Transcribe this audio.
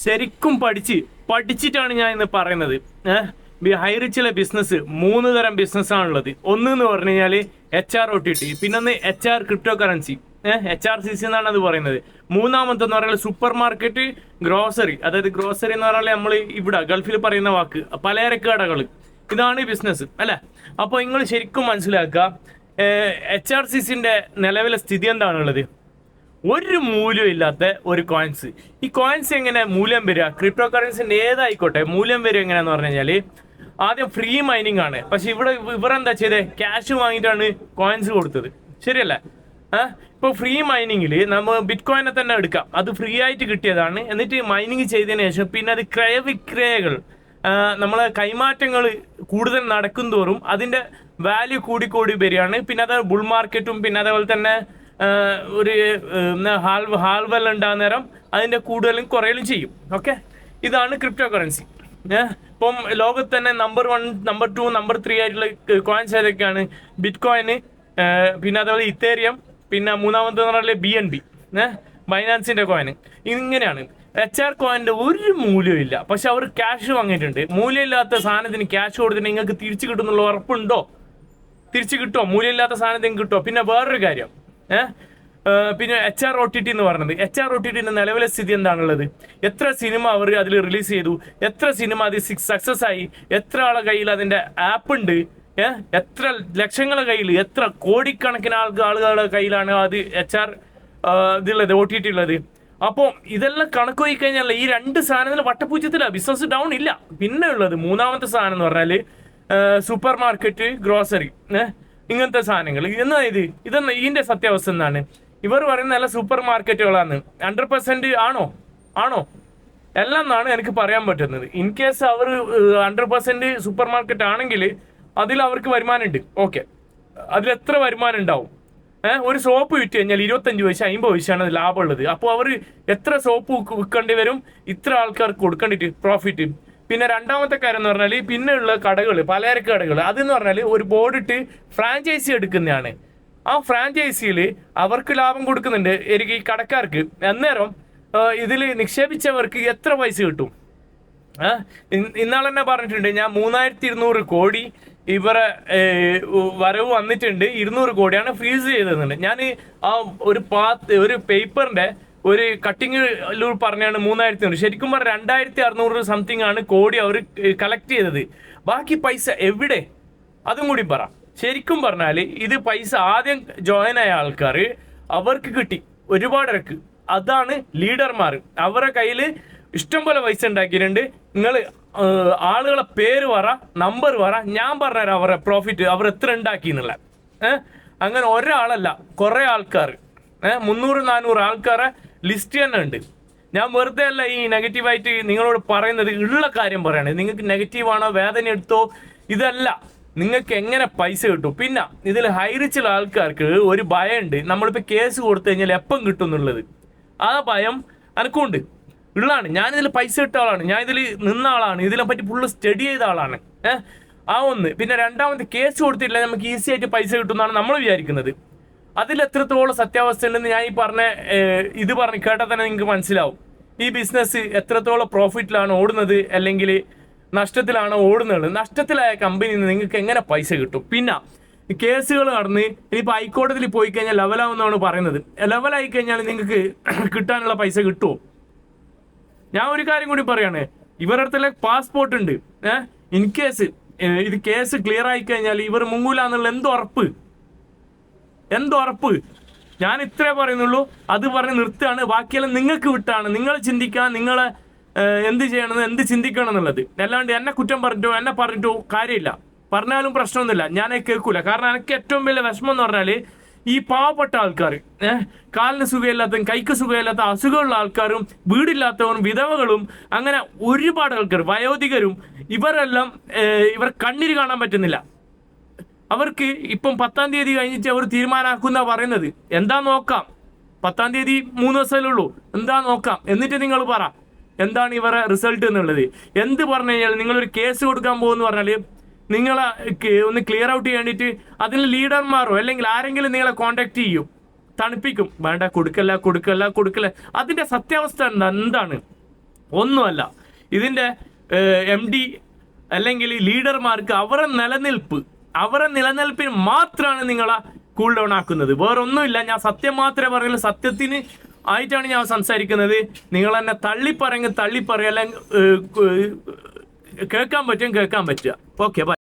ശരിക്കും പഠിച്ചിട്ടാണ് ഞാൻ ഇന്ന് പറയുന്നത്. ഹൈറിച്ചിലെ ബിസിനസ് 3 തരം ബിസിനസ്സാണുള്ളത്. ഒന്ന് എന്ന് പറഞ്ഞു കഴിഞ്ഞാൽ HROTT, പിന്നൊന്ന് HR ക്രിപ്റ്റോ കറൻസി, HRCC എന്നാണ് അത് പറയുന്നത്. മൂന്നാമത്തെ എന്ന് പറഞ്ഞാൽ സൂപ്പർ മാർക്കറ്റ് ഗ്രോസറി, അതായത് ഗ്രോസറി എന്ന് പറഞ്ഞാൽ നമ്മൾ ഇവിടെ ഗൾഫിൽ പറയുന്ന വാക്ക് പലചരക്ക് കടകൾ. ഇതാണ് ബിസിനസ് അല്ലേ. അപ്പോൾ നിങ്ങൾ ശരിക്കും മനസ്സിലാക്കുക, HRCCന്റെ നിലവിലെ സ്ഥിതി എന്താണുള്ളത്. ഒരു മൂല്യം ഇല്ലാത്ത ഒരു കോയിൻസ്. ഈ കോയിൻസ് എങ്ങനെ മൂല്യം വരിക? ക്രിപ്റ്റോ കറൻസിന്റെ ഏതായിക്കോട്ടെ മൂല്യം വരിക എങ്ങനെയാന്ന് പറഞ്ഞു കഴിഞ്ഞാൽ ആദ്യം ഫ്രീ മൈനിങ് ആണ്. പക്ഷെ ഇവരെന്താ ചെയ്തേ? ക്യാഷ് വാങ്ങിയിട്ടാണ് കോയിൻസ് കൊടുത്തത്, ശരിയല്ലേ? ഇപ്പൊ ഫ്രീ മൈനിങ്ങിൽ നമ്മൾ ബിറ്റ് കോയിനെ തന്നെ എടുക്കാം. അത് ഫ്രീ ആയിട്ട് കിട്ടിയതാണ്. എന്നിട്ട് മൈനിങ് ചെയ്തതിന് ശേഷം പിന്നെ അത് ക്രയവിക്രയകൾ, നമ്മളെ കൈമാറ്റങ്ങൾ കൂടുതൽ നടക്കും തോറും അതിന്റെ വാല്യൂ കൂടിക്കൂടി വരികയാണ്. പിന്നെ അത് ബുൾ മാർക്കറ്റും പിന്നെ അതേപോലെ തന്നെ ഒരു ഹാൾവെൽ ഉണ്ടാകുന്ന നേരം അതിന്റെ കൂടുതലും കുറയലും ചെയ്യും. ഓക്കെ, ഇതാണ് ക്രിപ്റ്റോ കറൻസി. ഇപ്പം ലോകത്ത് തന്നെ നമ്പർ 1, നമ്പർ 2, നമ്പർ 3 ആയിട്ടുള്ള കോയിൻസ് ഏതൊക്കെയാണ്? ബിറ്റ് കോയിന്, പിന്നെ അതേപോലെ ഇത്തേരിയം, പിന്നെ മൂന്നാമത്തെ പറഞ്ഞാൽ BNB, ബൈനാൻസിന്റെ കോയിന്. ഇങ്ങനെയാണ്. HR കോയിന്റെ ഒരു മൂല്യമില്ല, പക്ഷെ അവർ ക്യാഷ് വാങ്ങിയിട്ടുണ്ട്. മൂല്യമില്ലാത്ത സാധനത്തിന് ക്യാഷ് കൊടുത്തിട്ട് നിങ്ങൾക്ക് തിരിച്ചു കിട്ടുന്നുള്ള ഉറപ്പുണ്ടോ? തിരിച്ചു കിട്ടുമോ? മൂല്യമില്ലാത്ത സാധനത്തിന് കിട്ടുമോ? പിന്നെ വേറൊരു കാര്യം, പിന്നെ HROTT എന്ന് പറയുന്നത്, HROTTന്റെ നിലവിലെ സ്ഥിതി എന്താണുള്ളത്? എത്ര സിനിമ അവർ അതിൽ റിലീസ് ചെയ്തു, എത്ര സിനിമ അത് സക്സസ് ആയി, എത്ര ആളെ കയ്യിൽ അതിന്റെ ആപ്പ് ഉണ്ട്, എത്ര ലക്ഷങ്ങളുടെ കയ്യിൽ, എത്ര കോടിക്കണക്കിന് ആളുകളുടെ കയ്യിലാണ് അത് ഇതുള്ളത്, OTT ഉള്ളത്. അപ്പോൾ ഇതെല്ലാം കണക്ക് പോയി കഴിഞ്ഞാൽ ഈ 2 സാധനത്തിൽ വട്ടപ്പൂജ്യത്തില ബിസിനസ് ഡൗൺ ഇല്ല. പിന്നെ ഉള്ളത് മൂന്നാമത്തെ സാധനം എന്ന് പറഞ്ഞാൽ സൂപ്പർ മാർക്കറ്റ്, ഗ്രോസറി, ഇങ്ങനത്തെ സാധനങ്ങൾ. ഇതെന്നാ ഇതിന്റെ സത്യാവസ്ഥ എന്താണ്? ഇവർ പറയുന്ന നല്ല സൂപ്പർ മാർക്കറ്റുകളാണ്. 100% ആണോ എല്ലാം എന്നാണ് എനിക്ക് പറയാൻ പറ്റുന്നത്. ഇൻ കേസ് അവർ 100% സൂപ്പർ മാർക്കറ്റ് ആണെങ്കിൽ അതിൽ അവർക്ക് വരുമാനമുണ്ട്. ഓക്കെ, അതിലെത്ര വരുമാനം ഉണ്ടാവും? ഒരു സോപ്പ് വിറ്റ് കഴിഞ്ഞാൽ 25 പൈസ 50 പൈസയാണ് ലാഭമുള്ളത്. അപ്പോൾ അവർ എത്ര സോപ്പ് വിൽക്കേണ്ടി വരും? ഇത്ര ആൾക്കാർക്ക് കൊടുക്കേണ്ടിട്ട് പ്രോഫിറ്റ്. പിന്നെ രണ്ടാമത്തെ കാര്യം എന്ന് പറഞ്ഞാൽ പിന്നെയുള്ള കടകൾ, പലചരക്ക് കടകൾ, അതെന്ന് പറഞ്ഞാൽ ഒരു ബോർഡ് ഇട്ട് ഫ്രാഞ്ചൈസി എടുക്കുന്നതാണ്. ആ ഫ്രാഞ്ചൈസിയിൽ അവർക്ക് ലാഭം കൊടുക്കുന്നുണ്ട് എനിക്ക് ഈ കടക്കാർക്ക്. അന്നേരം ഇതിൽ നിക്ഷേപിച്ചവർക്ക് എത്ര പൈസ കിട്ടും? ഇന്നാൾ തന്നെ പറഞ്ഞിട്ടുണ്ട്, ഞാൻ 3200 കോടി ഇവരെ വരവ് വന്നിട്ടുണ്ട്, 200 കോടിയാണ് ഫ്രീസ് ചെയ്തത്. ഞാൻ ആ ഒരു പേപ്പറിന്റെ ഒരു കട്ടിങ്ങിലൂടെ പറഞ്ഞാണ് 3600. ശരിക്കും പറഞ്ഞാൽ 2600 സംതിങ് ആണ് കോടി അവർ കളക്ട് ചെയ്തത്. ബാക്കി പൈസ എവിടെ? അതും കൂടി പറ. ശരിക്കും പറഞ്ഞാൽ ഇത് പൈസ ആദ്യം ജോയിൻ ആയ ആൾക്കാർ അവർക്ക് കിട്ടി ഒരുപാടിരക്ക്. അതാണ് ലീഡർമാർ. അവരുടെ കയ്യിൽ ഇഷ്ടം പോലെ പൈസ ഉണ്ടാക്കിയിട്ടുണ്ട്. നിങ്ങൾ ആളുകളെ പേര് പറ, നമ്പർ പറ, ഞാൻ പറഞ്ഞുതരാം അവരുടെ പ്രോഫിറ്റ് അവർ എത്ര ഉണ്ടാക്കി എന്നുള്ള. അങ്ങനെ ഒരാളല്ല, കുറെ ആൾക്കാർ, 300-400 ആൾക്കാരെ ലിസ്റ്റ് തന്നെ ഉണ്ട്. ഞാൻ വെറുതെ അല്ല ഈ നെഗറ്റീവായിട്ട് നിങ്ങളോട് പറയുന്നത്, ഉള്ള കാര്യം പറയണേ. നിങ്ങൾക്ക് നെഗറ്റീവാണോ, വേദന എടുത്തോ, ഇതല്ല. നിങ്ങൾക്ക് എങ്ങനെ പൈസ കിട്ടും? പിന്നെ ഇതിൽ ഹൈറിച്ചുള്ള ആൾക്കാർക്ക് ഒരു ഭയമുണ്ട്, നമ്മളിപ്പോൾ കേസ് കൊടുത്തു കഴിഞ്ഞാൽ എപ്പം കിട്ടും എന്നുള്ളത്. ആ ഭയം എനക്കുണ്ട്, ഉള്ളതാണ്. ഞാനിതിൽ പൈസ ഇട്ട ആളാണ്, ഞാൻ ഇതിൽ നിന്ന ആളാണ്, ഇതിനെ പറ്റി ഫുള്ള് സ്റ്റഡി ചെയ്ത ആളാണ്. ആ ഒന്ന്. പിന്നെ രണ്ടാമത്, കേസ് കൊടുത്തില്ല നമുക്ക് ഈസി ആയിട്ട് പൈസ കിട്ടുമെന്നാണ് നമ്മൾ വിചാരിക്കുന്നത്. അതിൽ എത്രത്തോളം സത്യാവസ്ഥ ഉണ്ടെന്ന് ഞാൻ ഈ പറഞ്ഞ് കേട്ടാൽ തന്നെ നിങ്ങൾക്ക് മനസ്സിലാവും. ഈ ബിസിനസ് എത്രത്തോളം പ്രോഫിറ്റിലാണ് ഓടുന്നത് അല്ലെങ്കിൽ നഷ്ടത്തിലാണോ ഓടുന്നത്. നഷ്ടത്തിലായ കമ്പനിയിൽ നിന്ന് നിങ്ങൾക്ക് എങ്ങനെ പൈസ കിട്ടും? പിന്നെ കേസുകൾ നടന്ന് ഇനിയിപ്പോൾ ഹൈക്കോടതിയിൽ പോയി കഴിഞ്ഞാൽ ലെവലാവുന്നതാണ് പറയുന്നത്. ലെവലായി കഴിഞ്ഞാൽ നിങ്ങൾക്ക് കിട്ടാനുള്ള പൈസ കിട്ടുമോ? ഞാൻ ഒരു കാര്യം കൂടി പറയാണ്, ഇവരുടെ അടുത്തുള്ള പാസ്പോർട്ട് ഉണ്ട്. ഇൻ കേസ് ഇത് കേസ് ക്ലിയർ ആയി കഴിഞ്ഞാൽ ഇവർ മുങ്ങൂലെന്നുള്ള എന്തുറപ്പ്? ഞാൻ ഇത്രേ പറയുന്നുള്ളൂ. അത് പറഞ്ഞ് നിർത്തുകയാണ്. ബാക്കിയെല്ലാം നിങ്ങൾക്ക് വിട്ടാണ്. നിങ്ങൾ ചിന്തിക്കാൻ, നിങ്ങളെ എന്ത് ചെയ്യണമെന്ന്, എന്ത് ചിന്തിക്കണം എന്നുള്ളത്. അല്ലാണ്ട് എന്നെ കുറ്റം പറഞ്ഞിട്ടോ കാര്യമില്ല. പറഞ്ഞാലും പ്രശ്നമൊന്നുമില്ല, ഞാൻ കേൾക്കൂല. കാരണം എനിക്ക് ഏറ്റവും വലിയ വിഷമം എന്ന് പറഞ്ഞാൽ ഈ പാവപ്പെട്ട ആൾക്കാർ, കാലിന് സുഖമില്ലാത്തതും കൈക്ക് സുഖമില്ലാത്ത അസുഖമുള്ള ആൾക്കാരും വീടില്ലാത്തവരും വിധവകളും അങ്ങനെ ഒരുപാട് ആൾക്കാർ, വയോധികരും, ഇവരെല്ലാം ഇവർ കണ്ണിന് കാണാൻ പറ്റുന്നില്ല. അവർക്ക് ഇപ്പം 10-ാം തീയതി കഴിഞ്ഞിട്ട് അവർ തീരുമാനമാക്കുന്ന പറയുന്നത്. എന്താ നോക്കാം, 10-ാം തീയതി 3 ദിവസമല്ലേ ഉള്ളൂ, എന്താ നോക്കാം. എന്നിട്ട് നിങ്ങൾ പറ എന്താണ് ഇവരെ റിസൾട്ട് എന്നുള്ളത്. എന്ത് പറഞ്ഞു കഴിഞ്ഞാൽ നിങ്ങളൊരു കേസ് കൊടുക്കാൻ പോകുമെന്ന് പറഞ്ഞാൽ നിങ്ങളെ ഒന്ന് ക്ലിയർ ഔട്ട് ചെയ്യാണ്ടിട്ട് അതിന് ലീഡർമാരോ അല്ലെങ്കിൽ ആരെങ്കിലും നിങ്ങളെ കോണ്ടാക്ട് ചെയ്യും, തണുപ്പിക്കും. വേണ്ട, കൊടുക്കല്ല. അതിന്റെ സത്യാവസ്ഥ എന്താണ്? ഒന്നുമല്ല. ഇതിന്റെ MD അല്ലെങ്കിൽ ലീഡർമാർക്ക് അവരെ നിലനിൽപ്പിന് മാത്രമാണ് നിങ്ങളെ കൂൾ ഡൗൺ ആക്കുന്നത്. വേറൊന്നുമില്ല. ഞാൻ സത്യം മാത്രമേ പറയുള്ളൂ. സത്യത്തിന് ആയിട്ടാണ് ഞാൻ സംസാരിക്കുന്നത്. നിങ്ങൾ എന്നെ തള്ളിപ്പറയുക അല്ലെങ്കിൽ കേൾക്കാൻ പറ്റുക. Okay, by.